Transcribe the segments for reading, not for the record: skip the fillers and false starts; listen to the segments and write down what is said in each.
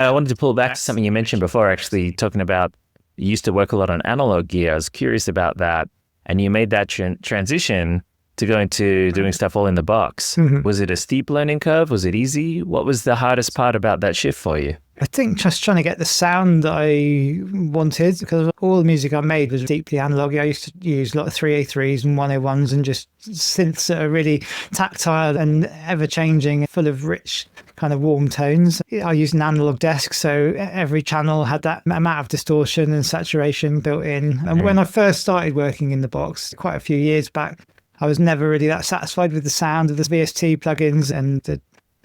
And I wanted to pull back to something you mentioned before, actually, talking about you used to work a lot on analog gear. I was curious about that. And you made that transition to go into doing stuff all in the box. Mm-hmm. Was it a steep learning curve? Was it easy? What was the hardest part about that shift for you? I think just trying to get the sound that I wanted, because all the music I made was deeply analog. I used to use a lot of 383s and 101s and just synths that are really tactile and ever-changing, full of rich kind of warm tones. I used an analog desk, so every channel had that amount of distortion and saturation built in. And when I first started working in the box, quite a few years back, I was never really that satisfied with the sound of the VST plugins and the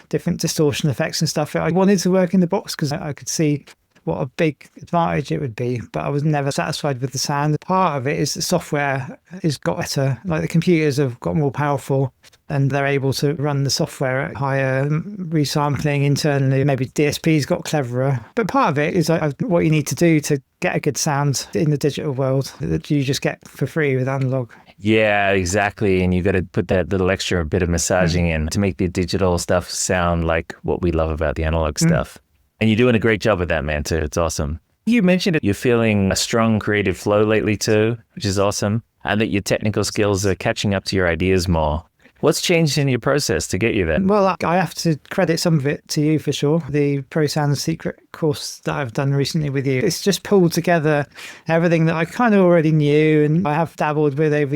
different distortion effects and stuff. I wanted to work in the box because I could see what a big advantage it would be, but I was never satisfied with the sound. Part of it is the software has got better, like the computers have got more powerful and they're able to run the software at higher resampling internally. Maybe DSP's got cleverer, but part of it is what you need to do to get a good sound in the digital world that you just get for free with analog. Yeah, exactly. And you got to put that little extra bit of massaging in to make the digital stuff sound like what we love about the analog stuff. And you're doing a great job with that, man, too. It's awesome. You mentioned it. You're feeling a strong creative flow lately, too, which is awesome. And that your technical skills are catching up to your ideas more. What's changed in your process to get you there? Well, I have to credit some of it to you for sure. The Pro Sound Secret course that I've done recently with you, it's just pulled together everything that I kind of already knew and I have dabbled with over,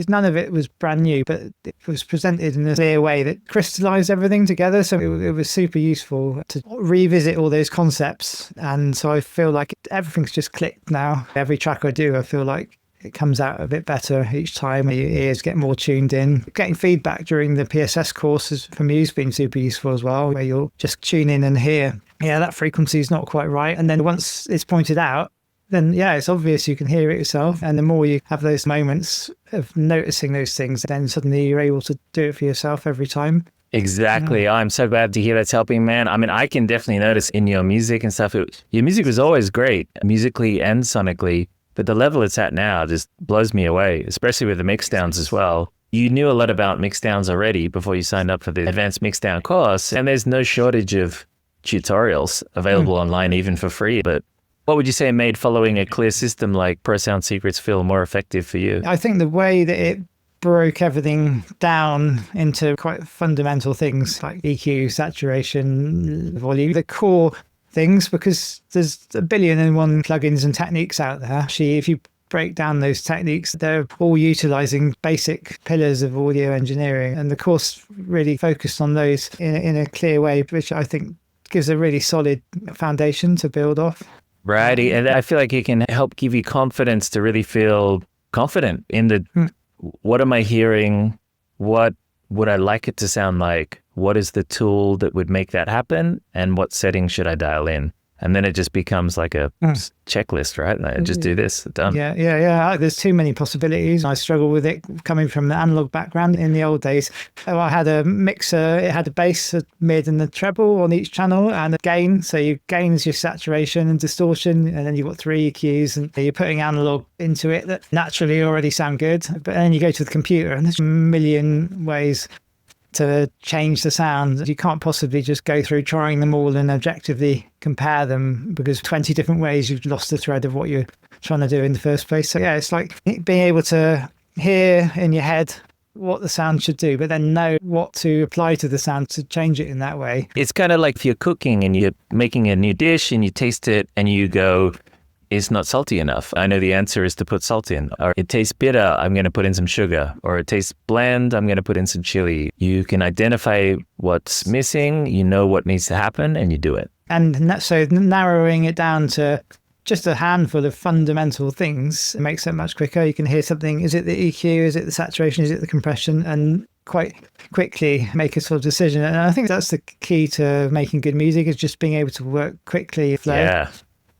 none of it was brand new, but it was presented in a clear way that crystallized everything together. So it was super useful to revisit all those concepts. And so I feel like everything's just clicked now. Every track I do, I feel like it comes out a bit better each time. Your ears get more tuned in. Getting feedback during the PSS courses from you has been super useful as well, where you'll just tune in and hear, yeah, that frequency is not quite right. And then once it's pointed out, then yeah, it's obvious you can hear it yourself. And the more you have those moments of noticing those things, then suddenly you're able to do it for yourself every time. Exactly. Yeah. I'm so glad to hear that's helping, man. I mean, I can definitely notice in your music and stuff, your music was always great, musically and sonically. But the level it's at now just blows me away, especially with the mixdowns as well. You knew a lot about mixdowns already before you signed up for the advanced mixdown course, and there's no shortage of tutorials available online, even for free. But what would you say made following a clear system like Pro Sound Secrets feel more effective for you? I think the way that it broke everything down into quite fundamental things like EQ, saturation, volume, the core things, because there's 1,000,000,001 plugins and techniques out there. Actually, if you break down those techniques, they're all utilizing basic pillars of audio engineering, and the course really focused on those in a clear way, which I think gives a really solid foundation to build off. Right, and I feel like it can help give you confidence to really feel confident in the what am I hearing, what would I like it to sound like? What is the tool that would make that happen? And what settings should I dial in? And then it just becomes like a checklist, right? Like, just do this, done. Yeah. There's too many possibilities. I struggle with it coming from the analog background in the old days. So I had a mixer, it had a bass, a mid and a treble on each channel and a gain. So you gains your saturation and distortion, and then you've got 3 EQs and you're putting analog into it that naturally already sound good. But then you go to the computer and there's a million ways to change the sound. You can't possibly just go through trying them all and objectively compare them, because 20 different ways you've lost the thread of what you're trying to do in the first place. So yeah, it's like being able to hear in your head what the sound should do, but then know what to apply to the sound to change it in that way. It's kind of like if you're cooking and you're making a new dish and you taste it and you go, it's not salty enough. I know the answer is to put salt in. Or it tastes bitter, I'm going to put in some sugar. Or it tastes bland, I'm going to put in some chili. You can identify what's missing, you know what needs to happen, and you do it. And so narrowing it down to just a handful of fundamental things makes it much quicker. You can hear something, is it the EQ, is it the saturation, is it the compression? And quite quickly make a sort of decision. And I think that's the key to making good music, is just being able to work quickly. Yeah.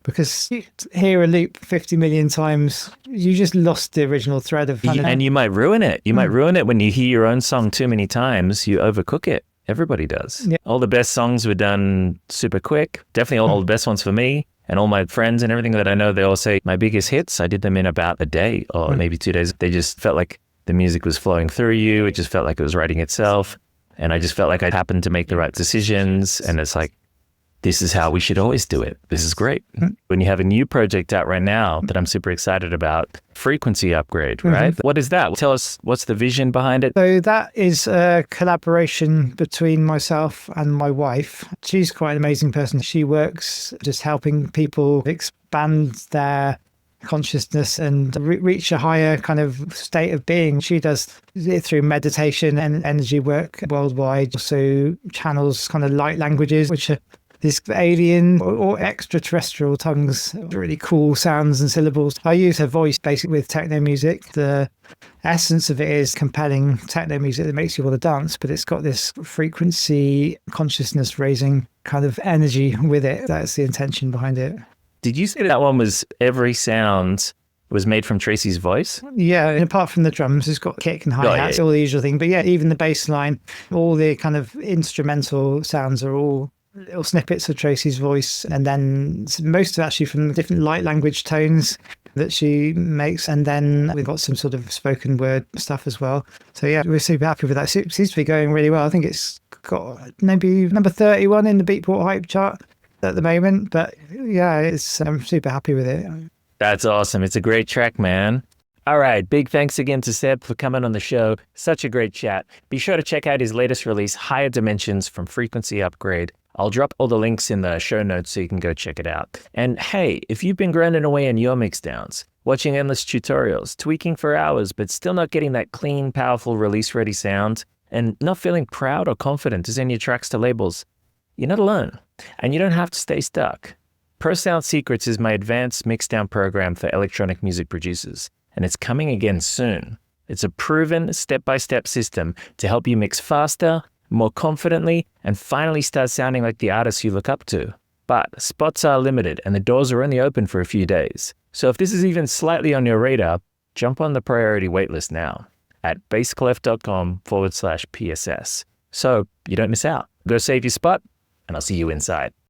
Because you hear a loop 50 million times, you just lost the original thread of fun. And you might ruin it. You might ruin it when you hear your own song too many times. You overcook it. Everybody does. Yeah. All the best songs were done super quick. Definitely all the best ones for me. And all my friends and everything that I know, they all say my biggest hits, I did them in about a day or maybe 2 days. They just felt like the music was flowing through you. It just felt like it was writing itself. And I just felt like I happened to make the right decisions. And it's like, this is how we should always do it. This is great. When you have a new project out right now that I'm super excited about, frequency upgrade, right? What is that? Tell us, what's the vision behind it? So that is a collaboration between myself and my wife. She's quite an amazing person. She works just helping people expand their consciousness and reach a higher kind of state of being. She does it through meditation and energy work worldwide. Also channels kind of light languages, which are these alien or extraterrestrial tongues, really cool sounds and syllables. I use her voice basically with techno music. The essence of it is compelling techno music that makes you want to dance, but it's got this frequency, consciousness raising kind of energy with it. That's the intention behind it. Did you say that one was every sound was made from Tracy's voice? Yeah, and apart from the drums, it's got kick and hi-hats, all the usual thing. But yeah, even the bass line, all the kind of instrumental sounds are all little snippets of Tracy's voice, and then most of it actually from different light language tones that she makes, and then we've got some sort of spoken word stuff as well. So yeah, we're super happy with that. It seems to be going really well. I think it's got maybe number 31 in the Beatport Hype Chart at the moment, but yeah, I'm super happy with it. That's awesome. It's a great track, man. All right, big thanks again to Seb for coming on the show. Such a great chat. Be sure to check out his latest release, Higher Dimensions from Frequency Upgrade. I'll drop all the links in the show notes so you can go check it out. And hey, if you've been grinding away in your mixdowns, watching endless tutorials, tweaking for hours, but still not getting that clean, powerful, release-ready sound, and not feeling proud or confident to send your tracks to labels, you're not alone, and you don't have to stay stuck. Pro Sound Secrets is my advanced mixdown program for electronic music producers, and it's coming again soon. It's a proven step-by-step system to help you mix faster, more confidently, and finally start sounding like the artists you look up to. But spots are limited and the doors are only open for a few days. So if this is even slightly on your radar, jump on the priority waitlist now at basskleph.com/PSS. So you don't miss out. Go save your spot, and I'll see you inside.